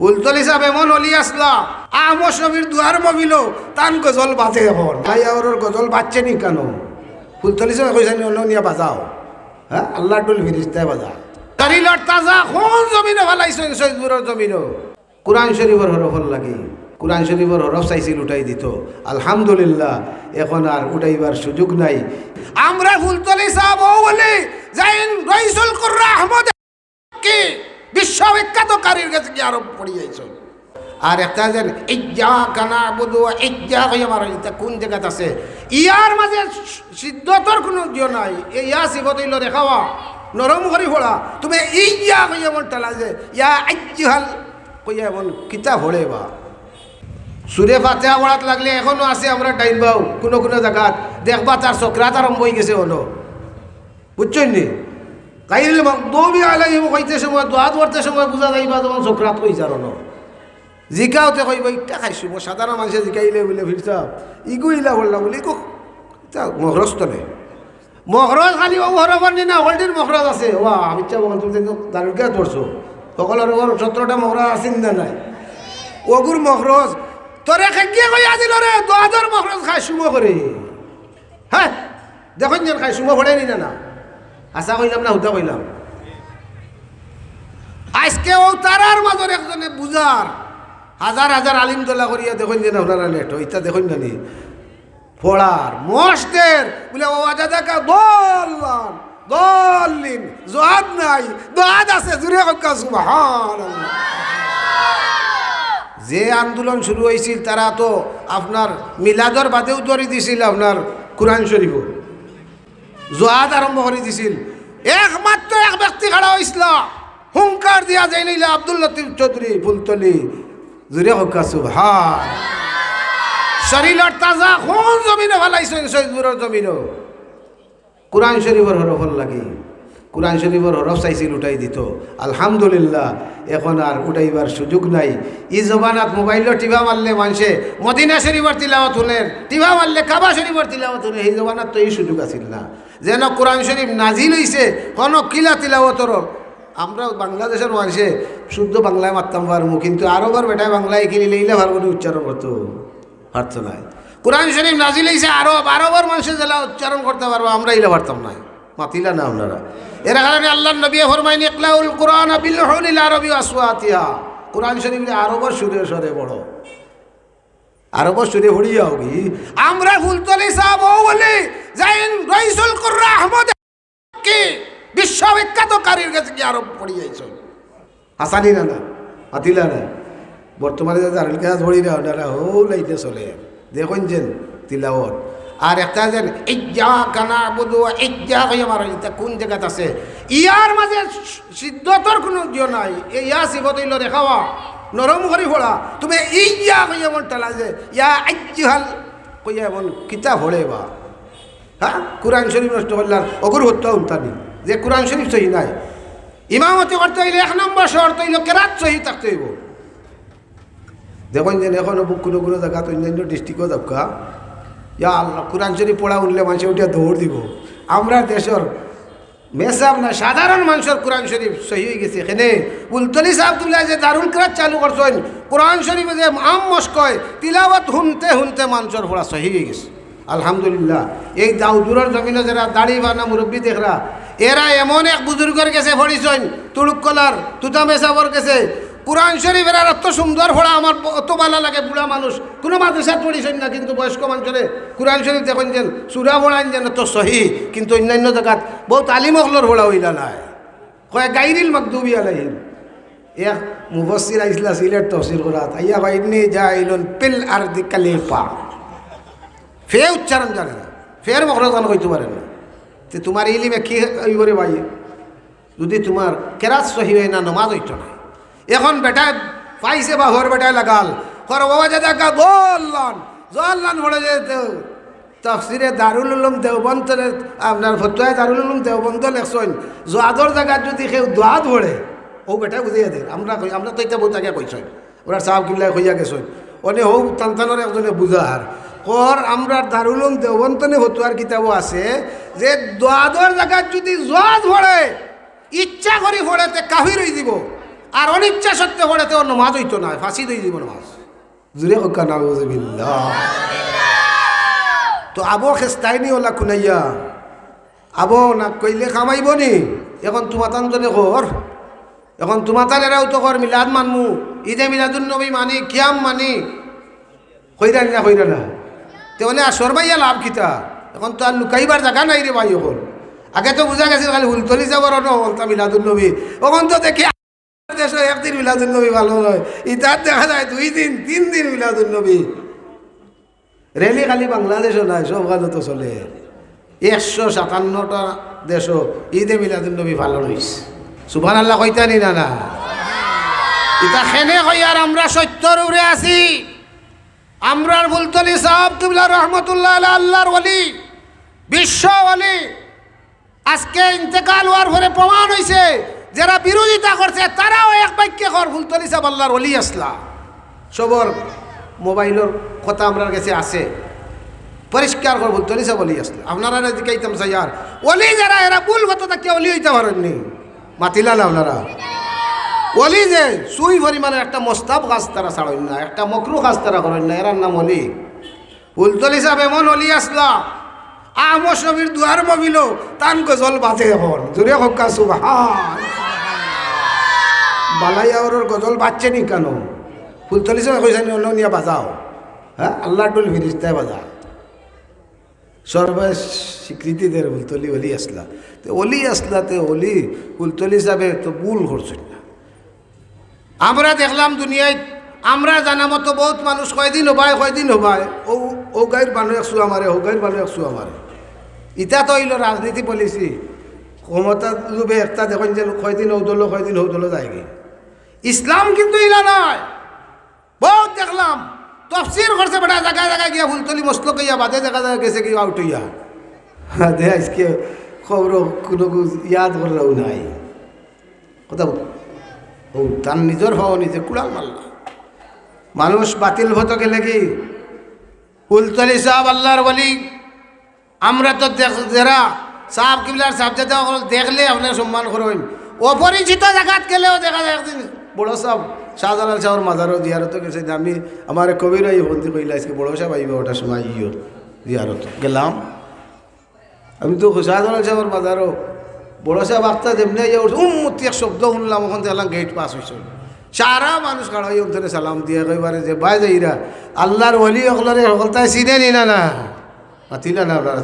ফুলতলি সাহেব এমন অলি আসলা আমস নবীর দুয়ার মবিল তান গজল বাজে এখন তাই আর গজল বাজছে নি কেন? ফুলতলি সাহেব কইসা নি অন্য নিয়ে বাজাও, হ্যাঁ আল্লাহ টুল ফিরিস্তায় বাজা কারিলর তাজা কোন জমিনে ভালাইছেন সৈয়দপুরের জমিনও কুরআন শরীফের হরফল লাগে। কুরআন শরীফের হরফ চাইছিল উঠাই দিত, আলহামদুলিল্লাহ এখন আর উঠাইবার সুযোগ নাই। আমরা ফুলতলি সাহেব বলি যাইন রইসুল কুররা আহমদ কি বিশ্ববিখ্যাত কারির কাছে কি আরো পড়ি যাইছ। আর একটা যেন ইজ্জাকা না'বুদু ওয়া ইজ্জাকা আমার এটা কোন জায়গাতে আছে? ইয়ার মাঝে সিদ্ধতর কোনো জিও নাই। এই ইয়া সিবত হইল রেখাওয়া নরম করি ফোড়া তুমি ইজ্জা কইয়া এমন টালা যে ইয়া আজ্জুহাল কইয়া এমন কিতা ভরে বা সুরে ফাতিহা পড়াত লাগলে এখনো আছে। আমরা টাইম পাও কোনো কোনো জায়গাত দেখবা তার চক্রাত আরম্ভ হয়ে গেছে হলো, বুঝছেন নি? কাইলে মাগদুবি আলাইহিম কইতে সময় দোয়া করতে সময় বুঝা যাইবা যখন চক্রাত কইছে আর হলো জিকাওতে কইব ইটা খাইছো। সাধারণ মানুষে জিকাইলে বলে ফিরছা ইগুইলা বললা বলি ইগো মহরজ তো নেই। মহরজ খালি ও হরফার নি না অলরেডি মহরজ আছে। ওয়া আমি চা বল তুমি দারুল কে পড়ছো সকলের ওর 17টা মহরজ আছেন না নাই? ওগুর মহরজ তোরে খেকিয়ে কইয়া দিল রে দোয়াদর মহরজ খাই সুমো করে। হ্যাঁ দেখুন যেন খাই সুমো পড়ে নি না আশা কইলাম না হুদা কইলাম। আজকে ও তারার মাজর একজনে বুঝার হাজার হাজার আলিম দোলা করিয়া দেখুন যেন আপনারা লেট ইটা দেখুন না নি পড়ার মস্তের বলে ও আজা দেখা দল্লান দল্লিন জোয়াদ নাই দোয়াদ আছে জুড়ে কক্কা সুবহানাল্লাহ। যে আন্দোলন শুরু হয়েছিল তারা তো আপনার মিলাদর বাদেও ধরে দিছিল আপনার কুরআন শরীফ জোয়াদ আরম্ভ করে দিছিল। একমাত্র এক ব্যক্তি খাড়া হয়েছিল হুঙ্কার দিয়া যাই নিলে আব্দুল লতিফ চৌধুরী ফুলতলি জুড়ে কক্কা সুবহান। শরীরের তাজা কোন জমিনে ভালাইছেন সৈয়দপুরের জমিনও কুরআন শরীফের হরফল লাগে। কুরআন শরীফের হরফ চাইছিল উঠাই দিত, আলহামদুলিল্লাহ এখন আর উঠাইবার সুযোগ নাই। ই জবানাত মোবাইলের টিভা মারলে মানুষে মদিনা শরীফের তিলাওয়াত শুনেন, টিভা মারলে কাবা শরীফের তিলাওয়াত শুনে। এই জবানাত তো এই সুযোগ আছিল না যেন কোরআন শরীফ নাজিল হইছে কোনো কিলা তিলাওয়াতর। আমরা বাংলাদেশের মানুষে শুদ্ধ বাংলায় মারতাম পারবো, কিন্তু আরবার বেটায় বাংলায় কিনে লইলে পারবো উচ্চারণ করতো পারতো না। কোরআন শরীফ নাজিল হইছে আরবার মানুষের জেলা উচ্চারণ করতে পারবো, আমরা ইলা পারতাম না, মাতিলা না আপনারা। এর কারণে আল্লাহ নবী ফরমাইন ইকলাউল কুরআন বিল হুনিল আরবি আসওয়াতিহা। কোরআন শরীফ আরবার সুরে সরে পড়ো, আরবার সুরে পড়ি যাও কি। আমরা ফুলতলি সাহেব বলি যাইন রইসুল কুররা আহমদ কি বিশ্ববিখ্যাত কারির কাছে কি আরব পড়ি যাইছ। হাসানি না মাতিলা না। বর্তমানে দারুল কাজ পড়ি না ওনারা ও লাইতে চলে দেখুন যেন তিলাওয়াত। আর একটা যেন ইজ্জাকা না'বুদু ওয়া ইজ্জাকা আমার এটা কোন জায়গাতে আছে? ইয়ার মাঝে সিদ্ধতর কোনো জিও নাই। এই ইয়া সিবত হইল রেখাওয়া নরম করি ফোড়া তুমি ইজ্জা কইয়া এমন টালা যে ইয়া আজ্জুহাল কইয়া এমন কিতা ভরে বা। হ্যাঁ কুরআন শরীফ নষ্ট করলার অগুর হত্যা উন্তানি যে কুরআন শরীফ সহি নাই। ইমামতি করতে হইলে 1 নম্বর শর্ত হইল কেরাত সহি থাকতে হইব। দেখুন যেন এখনও কোনো কোনো জায়গা অন্যান্য ডিস্ট্রিক্টও দরকার ইয়া আল্লাহ কুরআন শরীফ পড়া উঠলে মানুষ উঠিয়া দৌড় দিব। আমরা দেশের মেসাব না সাধারণ মানুষের কোরআন শরীফ সহি হয়ে গেছে। এখানে ফুলতলি সাহেব তুলে যে দারুল কিরাত চালু করছেন কোরআন শরীফে যে আম মস্কয় তিলাওয়াত শুনতে শুনতে মানুষের পড়া সহি হয়ে গেছে আলহামদুলিল্লাহ। এই দাউদুরের জমিনে যারা দাড়ি বানা মুরব্বী দেখরা এরা এমন এক বুজুর্গের কাছে পড়িছেন তুলুক কলার তুতা মেসাবর কাছে কোরআন শরীফের আর এত সুন্দর পড়া আমার অত ভালো লাগে। বুড়া মানুষ কোনো মাদ্রাসা পড়িছেন না, কিন্তু বয়স্ক মানুষের কোরআন শরীফ দেখুন যেন সুরা পড়াইন যেন তো সহি, কিন্তু অন্যান্য জায়গাত বহুত আলিমকলর পড়া হইলা নাই কয় গাইরিল মাগদুবি আলাইহিম। এক মুফাসসির আইসলা সিলেট তফসির করা আইয়া বাইনি জাইলুন পিল আরদি কালিফা ফে উচ্চারণ জানে না, ফের মখরজান কইতে পারেন না। তো তোমার ইলিমে কি করে ভাই যদি তোমার কেরাত সহি হয় না নমাজ হইতো না। এখন বেটায় পাইছে বা হর বেটায় লাগাল কর বাবা দাদা দল্লান জল্লান ভরে যেত তফসিরে দারুল উলুম দেওবন্দে আপনার ফতুয়ায় দারুল উলুম দেওবন্দ লেখছেন জোয়াদর জায়গায় যদি কেউ দোয়াদ ভরে ও বেটায় বুঝিয়ে দেন। আমরা তো এটা বহুত আগে কইছেন ওরা সাহেব কিবলায় কইয়া গেছেন অনে হৌ তান্তানোর একজনে বুঝার কর আমরা দারুল উলুম দেওবন্দনে ফতুয়ার কিতাবও আছে যে দোয়াদর জায়গায় যদি জোয়াদ ভরে ইচ্ছা করি ভরে তে কাহির হয়ে দিব। আর অনিচ্ছা সত্ত্বে পড়েতে ওর নমাজ হইতো না, ফাঁসি দিয়ে দিব নমাজ। জুড়ে হকা নাউজুবিল্লাহ। তো আবো খেস্তাইনি ওলা খুনাইয়া আবো না কইলে খামাইব নি। এখন তোমাতান জনে কর, এখন তোমাতান এরাও তো কর, মিলাদ মানমু, ঈদে মিলাদুন নবী মানি, কিয়াম মানি, কইরা না কইরা না। তেমনি আসর ভাইয়া লাভ খিতা, এখন তো আর লুকাইবার জায়গা নাই রে ভাই। এখন আগে তো বোঝা গেছিল খালি হুলতলি যাবার নলতা মিলাদুন নবী। এখন তো দেখি দেশ একদিন মিলাদুন নবী ভালো নয়, ইতার দেখা যায় 2 দিন 3 দিন মিলাদুন নবী। রেলি খালি বাংলাদেশও নাই, সব কাজও তো চলে। 157টা দেশও ঈদে মিলাদুন নবী ভালো হইছে। সুবহানাল্লাহ কইতানি না না? ইতা খেনে কই আর আমরা সত্যর উড়ে আছি। আমরার ফুলতলি সাহেব কিবলা রহমতুল্লাহ আলাইহি আল্লাহর ওলি, বিশ্ব ওলি, আজকে ইন্তেকাল হওয়ার পরে প্রমাণ হইছে যারা বিরোধিতা করছে তারাও এক বাক্যে কর ফুলতলি সাহেব আল্লাহর ওলি আসলা। সবর মোবাইলের কথা আমার কাছে আছে, পরিষ্কার কর ফুলতলি সাহেব ওলি আসলা। আপনারা দিকাইতাম চাই আর ওলি যারা এরা ভুল কথা তাকে ওলি হইতে পারেননি, মাতিলা না আপনারা। ওলি যে সুই পরিমাণে একটা মোস্তাব গাছ তারা ছাড়েন না, একটা মকরু গাছ তারা করেন না, এরার নাম অলি। ফুলতলি সাহেব এমন অলি আসলা, আহমদ শফির দুয়ার মবিল তান গজল বাজে। এখন জোরে হকা সুবহান। বালাইয়াওর গজল বাজছে নি কেন? ফুলতলি সাহেব কইছেন অন্য নিয়ে বাজাও। হ্যাঁ, আল্লাহ টুল ফিরিস্তায় বাজা, সর্বে স্বীকৃতি দেয় ফুলতলি অলি আসলা। তো অলি আসলা, তে অলি ফুলতলি সাহেবে তো ভুল করছেন না। আমরা দেখলাম দুনিয়ায় আমরা জানা মতো বহুত মানুষ কয়দিন হবায় কয়দিন হবায় ও গাইর বানু একশো আমারে, ও গাইর বানু একশো আমারে। ইটা তো হইল রাজনীতি পলিসি, ক্ষমতা লোভে একটা দেখেন যে কয়দিন হৌদল কয়দিন হৌদল যায়গে। ইসলাম কিন্তু ইলা নয়। বহুত দেখলাম তফসির করছে বেটা, জায়গায় জায়গায় গিয়া ফুলতলি মসলো কইয়া বাদে দেখা যায় গেছে কি আউট হইয়া। দে আজকে খবর কোনো ইয়াদ করাও নাই কথা। ও তার নিজের হওয়া নিজে কুড়াল মারলা। মানুষ বাতিল হতো গেলে কি ফুলতলি সাহেব আল্লাহর বলি। আমরা তো যারা সাহেব কিবলার সাবজেক্ট দেখলে আপনার সম্মান করেন। অপরিচিত জায়গাত গেলেও দেখা যায় একদিন বড় সাহেব শাহজালাল সাহেবের মাজারও জিয়ারত গেছে। আমি আমার কবির বলতে কইলা আজকে বড় সাহেব আইব, ওটার সময় ইও জিয়ারত গেলাম। আমি তো শাহজালাল সাহেবের মাজারও বড় সাহেব আখতা যেমনি উম্মতি এক শব্দ শুনলাম, ওখান দেখলাম গেট পাস হয়েছে। সারা মানুষ কাড়াই অন্তরে সালাম দিয়ে কইবারে যে বাই যাইরা আল্লাহর ওলি অকলরে সকলতায় চিনে নি না না মাতিলা না আপনারা।